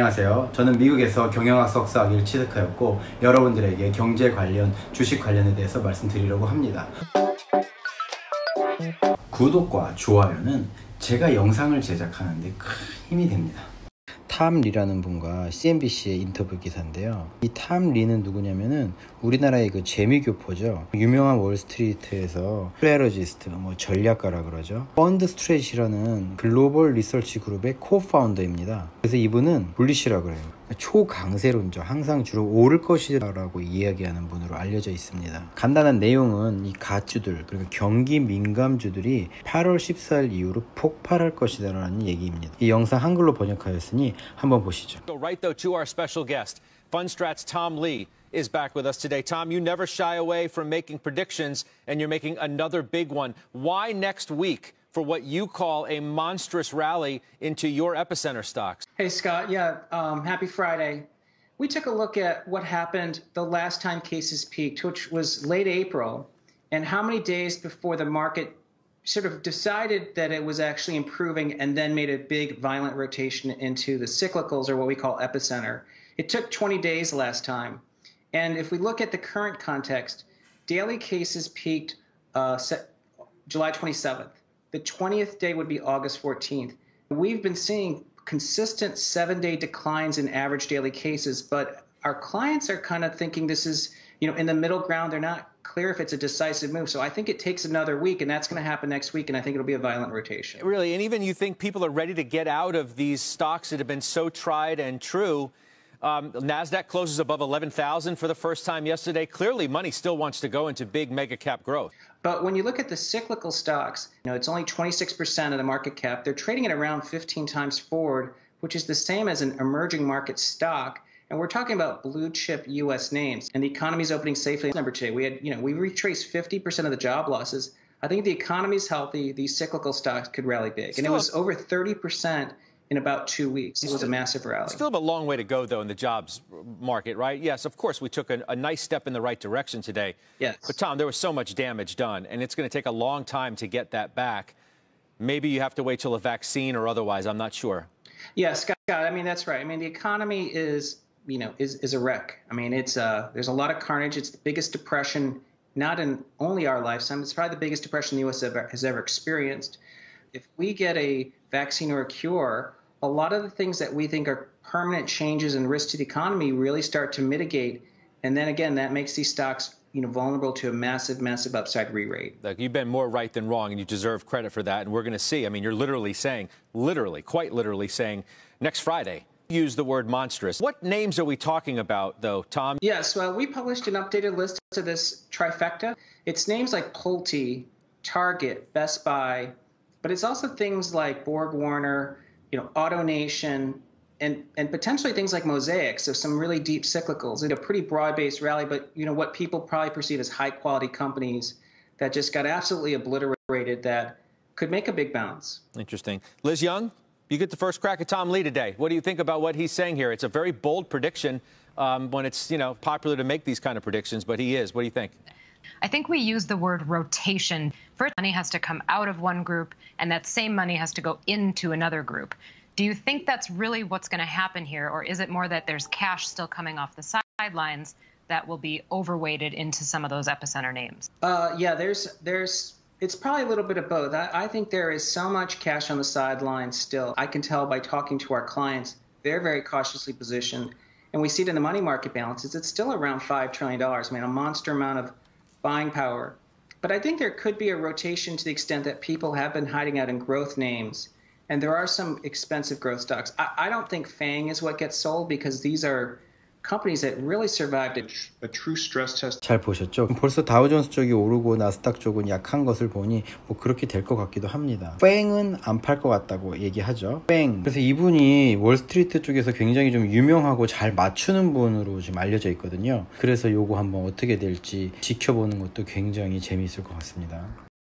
안녕하세요. 저는 미국에서 경영학 석사학위를 취득하였고 여러분들에게 경제 관련, 주식 관련에 대해서 말씀드리려고 합니다. 구독과 좋아요는 제가 영상을 제작하는데 큰 힘이 됩니다. 탐 리라는 분과 CNBC의 인터뷰 기사인데요. 이 탐 리는 누구냐면은 우리나라의 그 재미교포죠. 유명한 월스트리트에서 스트래러지스트, 전략가라 그러죠. 펀드 스트레이시라는 글로벌 리서치 그룹의 코파운더입니다. 그래서 이분은 불리시라 그래요. 초강세론자, 항상 주로 오를 것이라고 이야기하는 분으로 알려져 있습니다. 간단한 내용은 이 가주들, 그리고 경기 민감주들이 8월 14일 이후로 폭발할 것이다라는 얘기입니다. 이 영상 한글로 번역하였으니 한번 보시죠. Go right though to our special guest. Fundstrat's Tom Lee is back with us today. Tom, you never shy away from making predictions, and you're making another big one. Why next week for what you call a monstrous rally into your epicenter stocks? Hey, Scott. Yeah, happy Friday. We took a look at what happened the last time cases peaked, which was late April, and how many days before the market sort of decided that it was actually improving and then made a big violent rotation into the cyclicals, or what we call epicenter. It took 20 days last time. And if we look at the current context, daily cases peaked July 27th. The 20th day would be August 14th. We've been seeing consistent 7-day declines in average daily cases, but our clients are kind of thinking this is, in the middle ground. They're not clear if it's a decisive move. So I think it takes another week, and that's going to happen next week, and I think it'll be a violent rotation. Really, and even you think people are ready to get out of these stocks that have been so tried and true. NASDAQ closes above 11,000 for the first time yesterday. Clearly, money still wants to go into big mega cap growth. But when you look at the cyclical stocks, it's only 26% of the market cap. They're trading at around 15 times forward, which is the same as an emerging market stock. And we're talking about blue chip U.S. names. And the economy's opening safely. Number two, we retraced 50% of the job losses. I think the economy's healthy. These cyclical stocks could rally big. And it was over 30% in about 2 weeks. It was a massive rally. Still have a long way to go, though, in the jobs market, right? Yes, of course, we took a nice step in the right direction today. Yes. But, Tom, there was so much damage done, and it's going to take a long time to get that back. Maybe you have to wait till a vaccine or otherwise. I'm not sure. Yeah, Scott, that's right. The economy is a wreck. There's a lot of carnage. It's the biggest depression, not in only our lifetime. It's probably the biggest depression the U.S. has ever experienced. If we get a vaccine or a cure, a lot of the things that we think are permanent changes and risks to the economy really start to mitigate. And then again, that makes these stocks, vulnerable to a massive, massive upside re-rate. Look, you've been more right than wrong, and you deserve credit for that. And we're going to see. You're quite literally saying, next Friday, use the word monstrous. What names are we talking about, though, Tom? Yes, well, we published an updated list of this trifecta. It's names like Pulte, Target, Best Buy, but it's also things like BorgWarner, AutoNation, and potentially things like Mosaic, so some really deep cyclicals. It's a pretty broad-based rally, but what people probably perceive as high-quality companies that just got absolutely obliterated that could make a big bounce. Interesting. Liz Young, you get the first crack at Tom Lee today. What do you think about what he's saying here? It's a very bold prediction when it's, popular to make these kind of predictions, but he is. What do you think? I think we use the word rotation. First, money has to come out of one group, and that same money has to go into another group. Do you think that's really what's going to happen here, or is it more that there's cash still coming off the sidelines that will be overweighted into some of those epicenter names? Yeah, it's probably a little bit of both. I think there is so much cash on the sidelines still. I can tell by talking to our clients, they're very cautiously positioned. And we see it in the money market balances. It's still around $5 trillion. A monster amount of buying power. But I think there could be a rotation to the extent that people have been hiding out in growth names. And there are some expensive growth stocks. I don't think FANG is what gets sold because these are companies that really survived a true stress test. 잘 보셨죠? 벌써 다우존스 쪽이 오르고 나스닥 쪽은 약한 것을 보니 그렇게 될 것 같기도 합니다. 뺑은 안 팔 것 같다고 얘기하죠. 뺑. 그래서 이분이 월스트리트 쪽에서 굉장히 좀 유명하고 잘 맞추는 분으로 지금 알려져 있거든요. 그래서 요거 한번 어떻게 될지 지켜보는 것도 굉장히 재미있을 것 같습니다.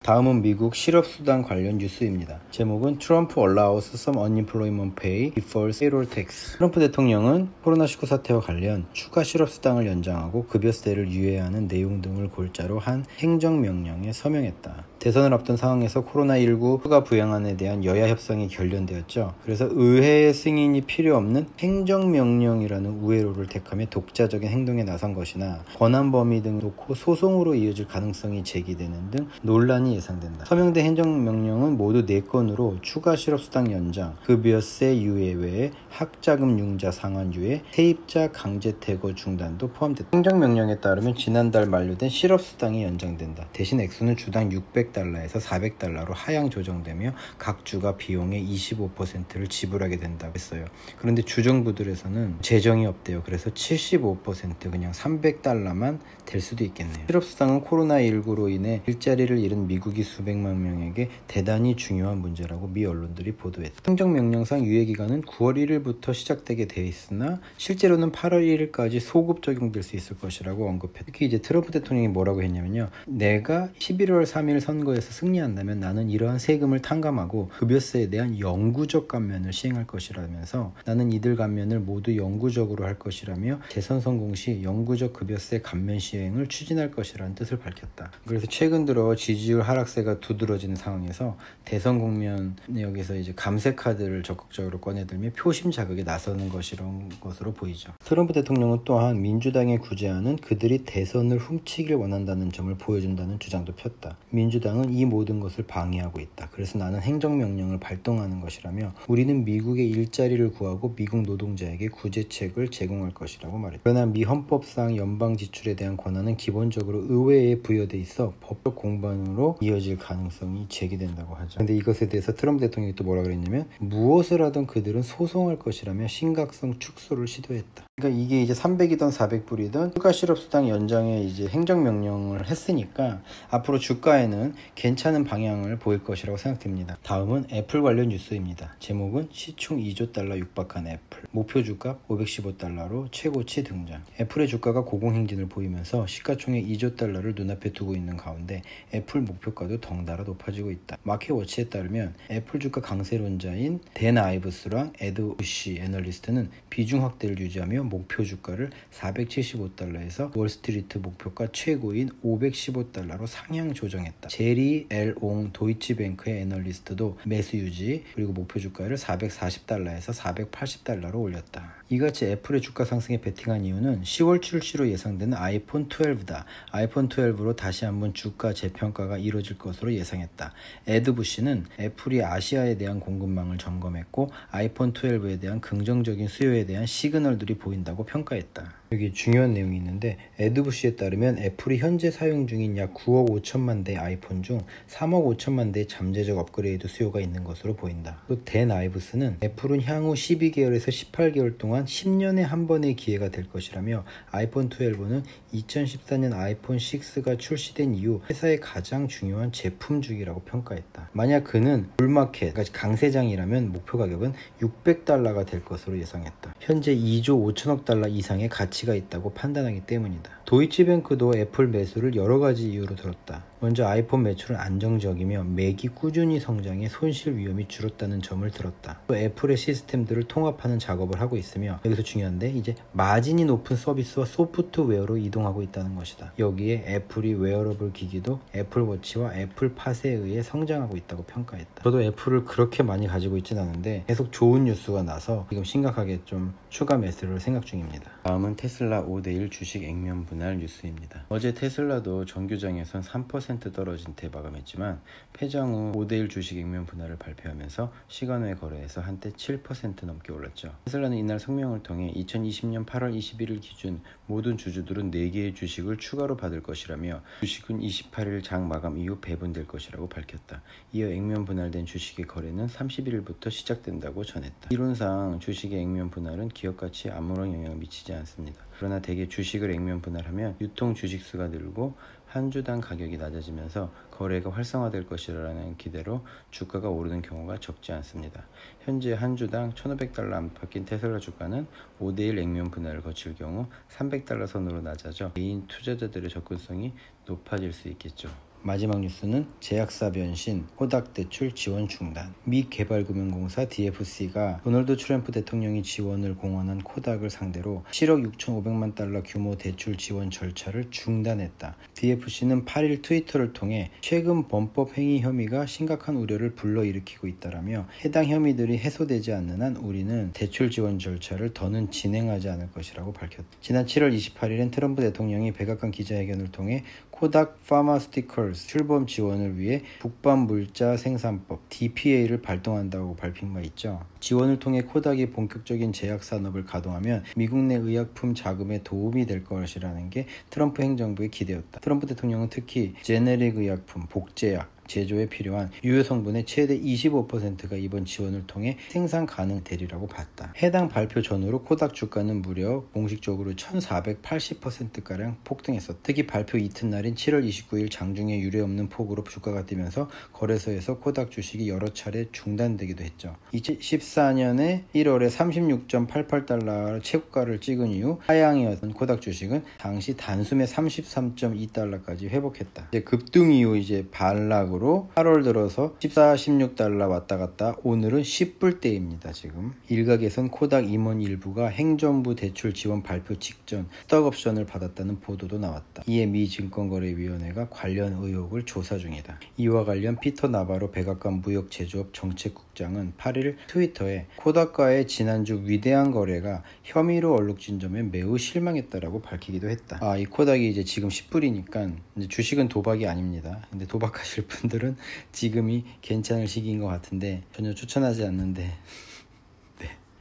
다음은 미국 실업수당 관련 뉴스입니다. 제목은 트럼프 allows some unemployment pay before payroll tax. 트럼프 대통령은 코로나19 사태와 관련 추가 실업수당을 연장하고 급여세를 유예하는 내용 등을 골자로 한 행정명령에 서명했다. 대선을 앞둔 상황에서 코로나19 추가 부양안에 대한 여야 협상이 결련되었죠. 그래서 의회의 승인이 필요 없는 행정명령이라는 우회로를 택하며 독자적인 행동에 나선 것이나 권한 범위 등 놓고 소송으로 이어질 가능성이 제기되는 등 논란이 예상된다. 서명된 행정명령은 모두 4건으로 추가 실업수당 연장, 급여세 유예 외에 학자금 융자 상환 유예, 세입자 강제 퇴거 중단도 포함됐다. 행정명령에 따르면 지난달 만료된 실업수당이 연장된다. 대신 액수는 주당 $600에서 $400로 하향 조정되며 각 주가 비용의 25%를 지불하게 된다고 했어요. 그런데 주정부들에서는 재정이 없대요. 그래서 75% 그냥 $300만 될 수도 있겠네요. 실업수당은 코로나19로 인해 일자리를 잃은 미국이 수백만 명에게 대단히 중요한 문제라고 미 언론들이 보도했다. 행정명령상 유예기간은 9월 1일부터 시작되게 돼 있으나 실제로는 8월 1일까지 소급 적용될 수 있을 것이라고 언급했다. 특히 이제 트럼프 대통령이 뭐라고 했냐면요. 내가 11월 3일 선거에서 승리한다면 나는 이러한 세금을 탕감하고 급여세에 대한 영구적 감면을 시행할 것이라면서 나는 이들 감면을 모두 영구적으로 할 것이라며 대선 성공 시 영구적 급여세 감면 시행을 추진할 것이라는 뜻을 밝혔다. 그래서 최근 들어 지지율 하락세가 두드러지는 상황에서 대선 국면 여기서 이제 감세 카드를 적극적으로 꺼내들며 표심 자극에 나서는 것으로 보이죠. 트럼프 대통령은 또한 민주당의 구제안은 그들이 대선을 훔치길 원한다는 점을 보여준다는 주장도 폈다. 민주당은 이 모든 것을 방해하고 있다. 그래서 나는 행정명령을 발동하는 것이라며 우리는 미국의 일자리를 구하고 미국 노동자에게 구제책을 제공할 것이라고 말했다. 그러나 미 헌법상 연방 지출에 대한 권한은 기본적으로 의회에 부여돼 있어 법적 공방으로 이어질 가능성이 제기된다고 하죠. 그런데 이것에 대해서 트럼프 대통령이 또 뭐라 그랬냐면 무엇을 하든 그들은 소송할 것이라며 심각성 축소를 시도했다. 그러니까 이게 이제 300이든 400불이든 추가 실업수당 연장에 이제 행정명령을 했으니까 앞으로 주가에는 괜찮은 방향을 보일 것이라고 생각됩니다. 다음은 애플 관련 뉴스입니다. 제목은 시총 $2조 육박한 애플. 목표 주가 $515로 최고치 등장. 애플의 주가가 고공행진을 보이면서 시가총액 $2조 눈앞에 두고 있는 가운데 애플 목표가도 덩달아 높아지고 있다. 마켓워치에 따르면 애플 주가 강세론자인 댄 아이브스랑 에드 부시 애널리스트는 비중 확대를 유지하며 목표 주가를 $475에서 월스트리트 목표가 최고인 $515로 상향 조정했다. 제리 엘.옹 도이치뱅크의 애널리스트도 매수 유지 그리고 목표 주가를 $440에서 $480로 올렸다. 이같이 애플의 주가 상승에 베팅한 이유는 10월 출시로 예상되는 아이폰 12다. 아이폰 12로 다시 한번 주가 재평가가 이루어질 것으로 예상했다. 에드 부시는 애플이 아시아에 대한 공급망을 점검했고 아이폰 12에 대한 긍정적인 수요에 대한 시그널들이 보인다고 평가했다. 여기 중요한 내용이 있는데 에드 부시에 따르면 애플이 현재 사용 중인 약 9억 5천만 대 아이폰 중 3억 5천만 대의 잠재적 업그레이드 수요가 있는 것으로 보인다. 또 댄 아이브스는 애플은 향후 12개월에서 18개월 동안 10년에 한 번의 기회가 될 것이라며 아이폰 12는 2014년 아이폰 6가 출시된 이후 회사의 가장 중요한 제품 주기라고 평가했다. 만약 그는 불마켓, 강세장이라면 목표 가격은 $600가 될 것으로 예상했다. 현재 2조 5천억 달러 이상의 가치가 있다고 판단하기 때문이다. 도이치뱅크도 애플 매수를 여러 가지 이유로 들었다. 먼저 아이폰 매출은 안정적이며 매기 꾸준히 성장해 손실 위험이 줄었다는 점을 들었다. 또 애플의 시스템들을 통합하는 작업을 하고 있으며 여기서 중요한데 이제 마진이 높은 서비스와 소프트웨어로 이동하고 있다는 것이다. 여기에 애플이 웨어러블 기기도 애플워치와 애플팟에 의해 성장하고 있다고 평가했다. 저도 애플을 그렇게 많이 가지고 있진 않은데 계속 좋은 뉴스가 나서 지금 심각하게 좀 추가 매수를 생각 중입니다. 다음은 테슬라 5대1 주식 액면 분할 뉴스입니다. 어제 테슬라도 정규장에선 3% 떨어진 데 마감했지만 폐장 후 5대1 주식 액면 분할을 발표하면서 시간 외 거래에서 한때 7% 넘게 올랐죠. 테슬라는 이날 성명을 통해 2020년 8월 21일 기준 모든 주주들은 4개의 주식을 추가로 받을 것이라며 주식은 28일 장 마감 이후 배분될 것이라고 밝혔다. 이어 액면 분할된 주식의 거래는 31일부터 시작된다고 전했다. 이론상 주식의 액면 분할은 기업 가치에 아무런 영향을 미치지 않습니다. 그러나 대개 주식을 액면 분할하면 유통 주식 수가 늘고 한 주당 가격이 낮아지면서 거래가 활성화될 것이라는 기대로 주가가 오르는 경우가 적지 않습니다. 현재 한 주당 $1,500 안팎인 테슬라 주가는 5대1 액면 분할을 거칠 경우 $300 선으로 낮아져 개인 투자자들의 접근성이 높아질 수 있겠죠. 마지막 뉴스는 제약사 변신, 코닥 대출 지원 중단. 미 개발금융공사 DFC가 도널드 트럼프 대통령이 지원을 공언한 코닥을 상대로 7억 6,500만 달러 규모 대출 지원 절차를 중단했다. DFC는 8일 트위터를 통해 최근 범법 행위 혐의가 심각한 우려를 불러일으키고 있다라며 해당 혐의들이 해소되지 않는 한 우리는 대출 지원 절차를 더는 진행하지 않을 것이라고 밝혔다. 지난 7월 28일엔 트럼프 대통령이 백악관 기자회견을 통해 코닥 파마스티컬스 출범 지원을 위해 국반물자 생산법 DPA를 발동한다고 밝힌 바 있죠. 지원을 통해 코닥이 본격적인 제약 산업을 가동하면 미국 내 의약품 자금에 도움이 될 것이라는 게 트럼프 행정부의 기대였다. 트럼프 대통령은 특히 제네릭 의약품, 복제약, 제조에 필요한 유효 성분의 최대 25%가 이번 지원을 통해 생산 가능되리라고 봤다. 해당 발표 전후로 코닥 주가는 무려 공식적으로 1480%가량 폭등했었다. 특히 발표 이튿날인 7월 29일 장중에 유례없는 폭으로 주가가 뛰면서 거래소에서 코닥 주식이 여러 차례 중단되기도 했죠. 2014년에 1월에 36.88달러 최고가를 찍은 이후 하향이었던 코닥 주식은 당시 단숨에 33.2달러까지 회복했다. 이제 급등 이후 이제 반락으로 8월 들어서 14, 16달러 왔다 갔다 오늘은 10불대입니다. 지금 일각에선 코닥 임원 일부가 행정부 대출 지원 발표 직전 스톡옵션을 받았다는 보도도 나왔다. 이에 미 증권거래위원회가 관련 의혹을 조사 중이다. 이와 관련 피터 나바로 백악관 무역제조업 정책국장은 8일 트위터에 코닥과의 지난주 위대한 거래가 혐의로 얼룩진 점에 매우 실망했다라고 밝히기도 했다. 이 코닥이 이제 지금 10불이니까 이제 주식은 도박이 아닙니다. 근데 도박하실 분들은 지금이 괜찮을 시기인 것 같은데 전혀 추천하지 않는데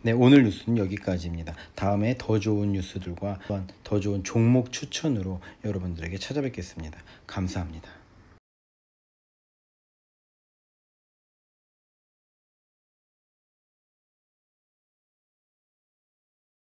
네, 오늘 뉴스는 여기까지입니다. 다음에 더 좋은 뉴스들과 또한 더 좋은 종목 추천으로 여러분들에게 찾아뵙겠습니다. 감사합니다.